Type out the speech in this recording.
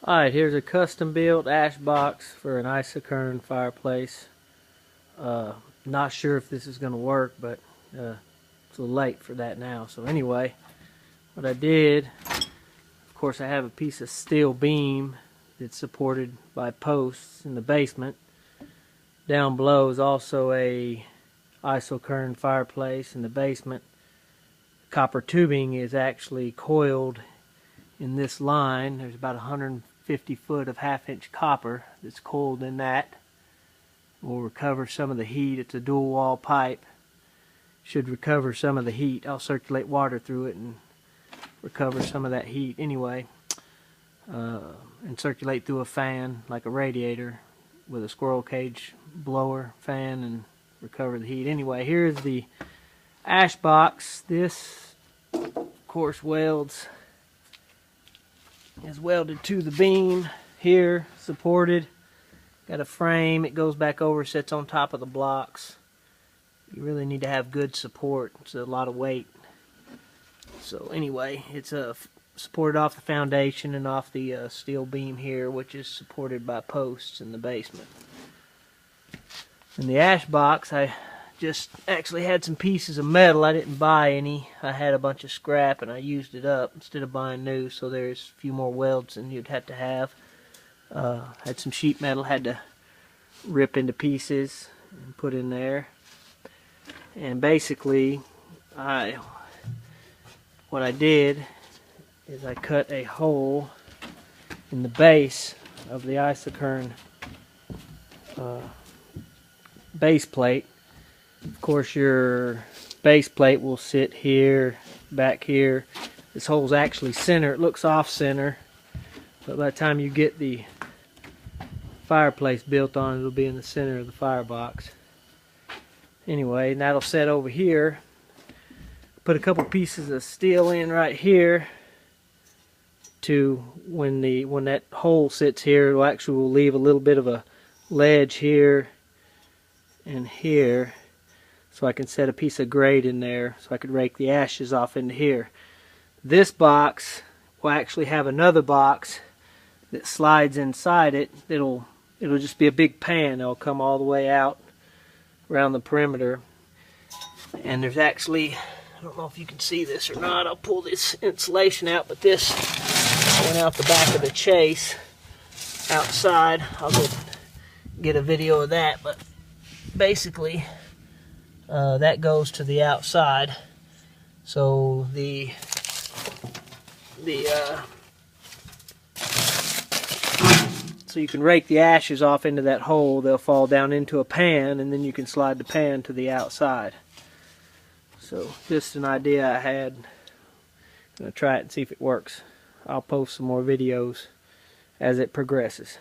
Alright, here's a custom built ash box for an Isokern fireplace. Not sure if this is going to work, but it's a little late for that now. So anyway, what I did, of course I have a piece of steel beam that's supported by posts in the basement. Down below is also a Isokern fireplace in the basement. Copper tubing is actually coiled in this line. There's about 150 foot of 1/2 inch copper that's coiled in that. Will recover some of the heat. It's a dual wall pipe. Should recover some of the heat. I'll circulate water through it and recover some of that heat anyway. And circulate through a fan like a radiator with a squirrel cage blower fan and recover the heat. Anyway, here's the ash box. This, of course, is welded to the beam here, supported. Got a frame. It goes back over, sits on top of the blocks. You really need to have good support. It's a lot of weight. So anyway, it's supported off the foundation and off the steel beam here, which is supported by posts in the basement. In the ash box, I just actually had some pieces of metal. I didn't buy any. I had a bunch of scrap and I used it up instead of buying new, so there's a few more welds than you'd have to have. Had some sheet metal, had to rip into pieces and put in there. And basically, what I did is I cut a hole in the base of the Isokern base plate. Of course, your base plate will sit here, back here. This hole's actually center. It looks off center, but by the time you get the fireplace built on, it'll be in the center of the firebox. Anyway, and that'll set over here. Put a couple pieces of steel in right here to when that hole sits here, it will leave a little bit of a ledge here and here, so I can set a piece of grate in there so I could rake the ashes off into here. This box will actually have another box that slides inside it. It'll just be a big pan. It'll come all the way out around the perimeter. And there's actually, I don't know if you can see this or not, I'll pull this insulation out, but this went out the back of the chase outside. I'll get a video of that, but basically that goes to the outside, so so you can rake the ashes off into that hole. They'll fall down into a pan, and then you can slide the pan to the outside. So just an idea I had. I'm gonna try it and see if it works. I'll post some more videos as it progresses.